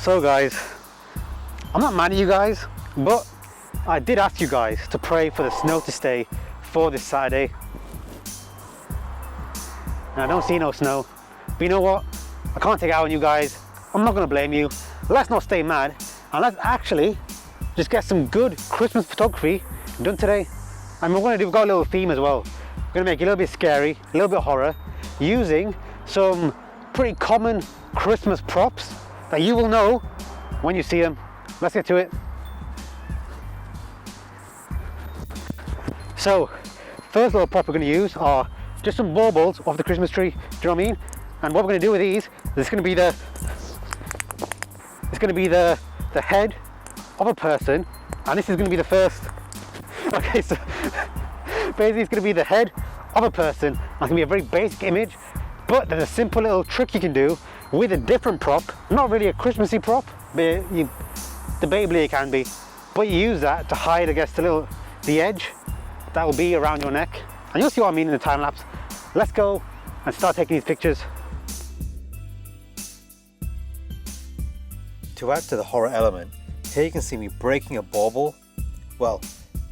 So guys, I'm not mad at you guys, but I did ask you guys to pray for the snow to stay for this Saturday. And I don't see no snow, but you know what? I can't take it out on you guys. I'm not gonna blame you. Let's not stay mad, and let's actually just get some good Christmas photography done today. And we've got a little theme as well. We're gonna make it a little bit scary, a little bit horror, using some pretty common Christmas props that you will know when you see them. Let's get to it. So, first little prop we're gonna use are just some baubles off the Christmas tree. Do you know what I mean? And what we're gonna do with these, it's gonna be the head of a person, and this is gonna be the first. Okay, so basically it's gonna be the head of a person. It's gonna be a very basic image, but there's a simple little trick you can do with a different prop. Not really a Christmassy prop, but debatably it can be. But you use that to hide, I guess, the edge that will be around your neck. And you'll see what I mean in the time lapse. Let's go and start taking these pictures. To add to the horror element, here you can see me breaking a bauble. Well,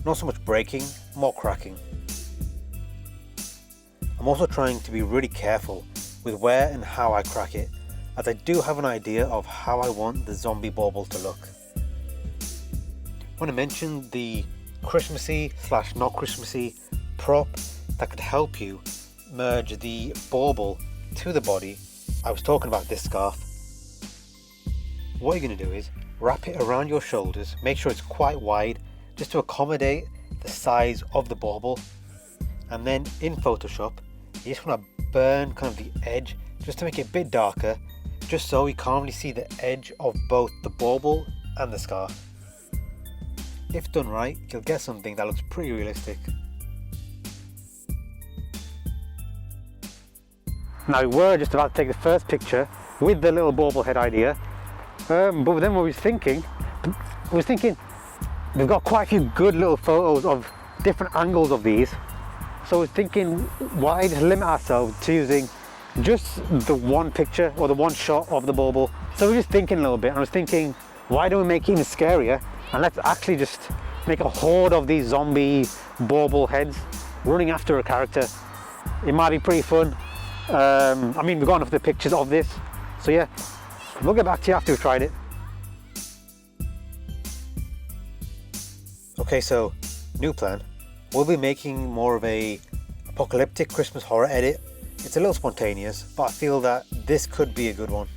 not so much breaking, more cracking. I'm also trying to be really careful with where and how I crack it, as I do have an idea of how I want the zombie bauble to look. When I mentioned the Christmassy / not Christmassy prop that could help you merge the bauble to the body, I was talking about this scarf. What you're going to do is wrap it around your shoulders, make sure it's quite wide just to accommodate the size of the bauble, and then in Photoshop you just want to burn kind of the edge just to make it a bit darker, just so you can't really see the edge of both the bauble and the scarf. If done right, you'll get something that looks pretty realistic. Now we're just about to take the first picture with the little bauble head idea, but then what we was thinking, we've got quite a few good little photos of different angles of these. So we're thinking, why just limit ourselves to using just the one picture or the one shot of the bauble? So we're just thinking a little bit, and I was thinking, why don't we make it even scarier, and let's actually just make a horde of these zombie bauble heads running after a character. It might be pretty fun. I mean, we've got enough of the pictures of this, so yeah, we'll get back to you after we've tried it. Okay, so new plan. We'll be making more of a apocalyptic Christmas horror edit. It's a little spontaneous, but I feel that this could be a good one.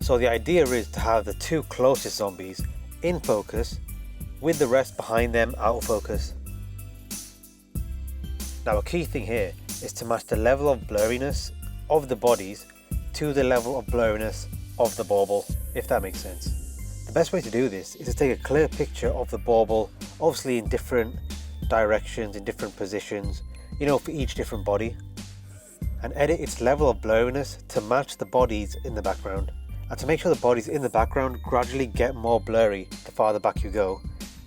So the idea is to have the two closest zombies in focus, with the rest behind them out of focus. Now a key thing here is to match the level of blurriness of the bodies to the level of blurriness of the bauble, if that makes sense. The best way to do this is to take a clear picture of the bauble, obviously in different directions, in different positions, you know, for each different body, and edit its level of blurriness to match the bodies in the background. And to make sure the bodies in the background gradually get more blurry the farther back you go,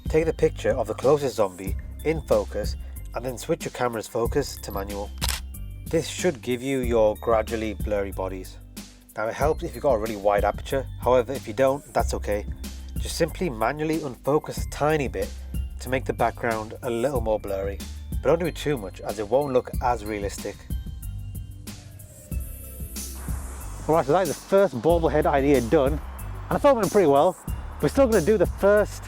take the picture of the closest zombie in focus and then switch your camera's focus to manual. This should give you your gradually blurry bodies. Now it helps if you've got a really wide aperture, however if you don't, that's okay. Just simply manually unfocus a tiny bit to make the background a little more blurry, but don't do it too much as it won't look as realistic. Alright, so that's the first bauble head idea done, and I thought it went pretty well. We're still going to do the first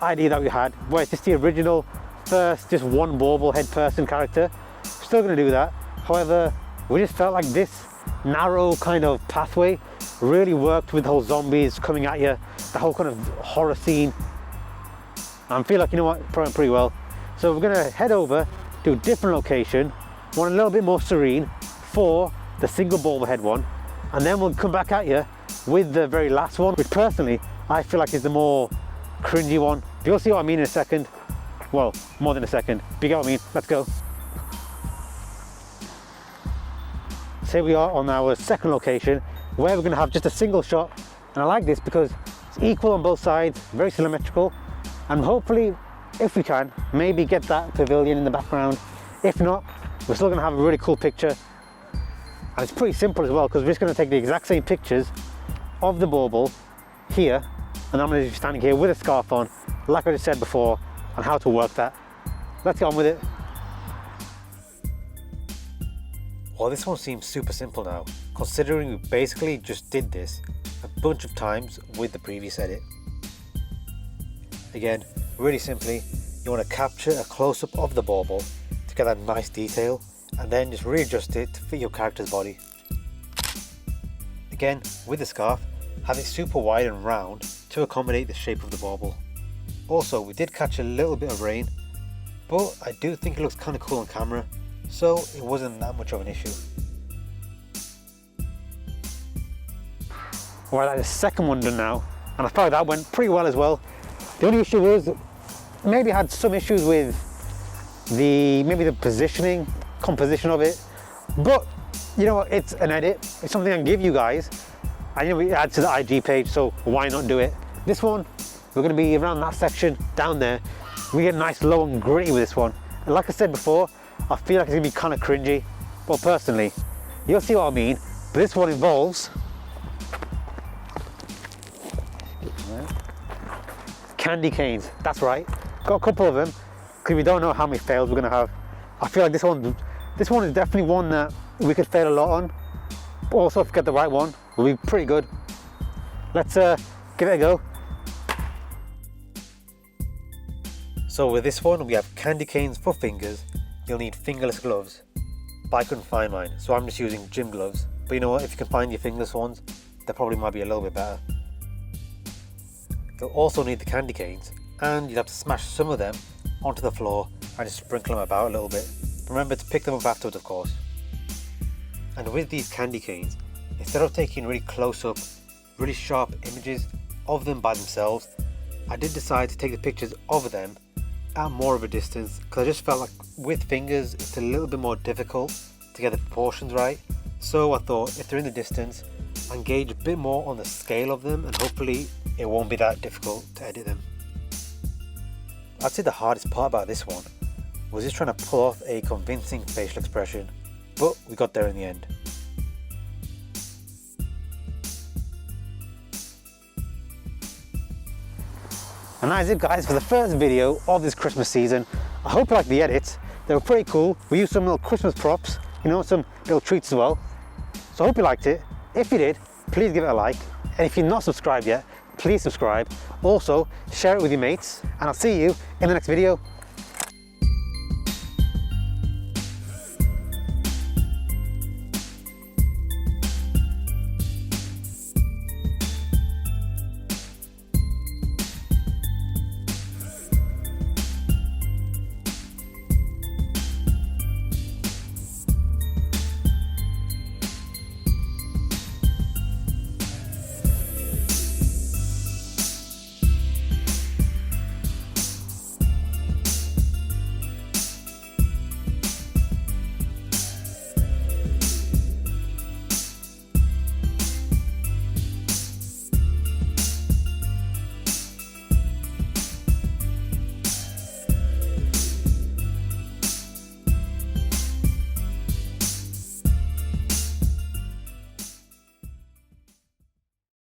idea that we had, where it's just the original first, just one bauble head person character. We're still going to do that. However, we just felt like this narrow kind of pathway really worked with the whole zombies coming at you, the whole kind of horror scene. I feel like, you know what, it went pretty well. So we're going to head over to a different location, one a little bit more serene for the single bauble head one, and then we'll come back at you with the very last one, which personally I feel like is the more cringy one. You'll see what I mean in a second. Well, more than a second, but you get what I mean. Let's go. So here we are on our second location, where we're going to have just a single shot, and I like this because it's equal on both sides, very symmetrical, and hopefully, if we can, maybe get that pavilion in the background. If not, we're still going to have a really cool picture. And it's pretty simple as well, because we're just going to take the exact same pictures of the bauble here, and I'm going to be standing here with a scarf on, like I just said before, on how to work that. Let's get on with it. Well, this one seems super simple now, considering we basically just did this a bunch of times with the previous edit. Again, really simply, you want to capture a close-up of the bauble to get that nice detail, and then just readjust it to fit your character's body. Again, with the scarf, have it super wide and round to accommodate the shape of the bauble. Also, we did catch a little bit of rain, but I do think it looks kind of cool on camera, so it wasn't that much of an issue. Alright, the second one done now, and I felt that went pretty well as well. The only issue was, maybe I had some issues with maybe the positioning, composition of it, but you know what, it's an edit, it's something I can give you guys, and you know, we add to the IG page, so why not do it? This one, we're going to be around that section down there. We get nice low and gritty with this one, and like I said before, I feel like it's going to be kind of cringy. Well, personally, you'll see what I mean, but this one involves candy canes. That's right, got a couple of them because we don't know how many fails we're going to have. I feel like this one is definitely one that we could fail a lot on, but also if we get the right one, we'll be pretty good. Let's give it a go. So with this one, we have candy canes for fingers. You'll need fingerless gloves, but I couldn't find mine, so I'm just using gym gloves. But you know what, if you can find your fingerless ones, they probably might be a little bit better. You'll also need the candy canes, and you'll have to smash some of them onto the floor and just sprinkle them about a little bit. Remember to pick them up afterwards, of course. And with these candy canes, instead of taking really close up, really sharp images of them by themselves, I did decide to take the pictures of them at more of a distance, because I just felt like with fingers it's a little bit more difficult to get the proportions right. So I thought if they're in the distance, I can gauge a bit more on the scale of them, and hopefully it won't be that difficult to edit them. I'd say the hardest part about this one was just trying to pull off a convincing facial expression, but we got there in the end. And that is it, guys, for the first video of this Christmas season. I hope you liked the edits. They were pretty cool. We used some little Christmas props, you know, some little treats as well. So I hope you liked it. If you did, please give it a like. And if you're not subscribed yet, please subscribe. Also, share it with your mates. And I'll see you in the next video.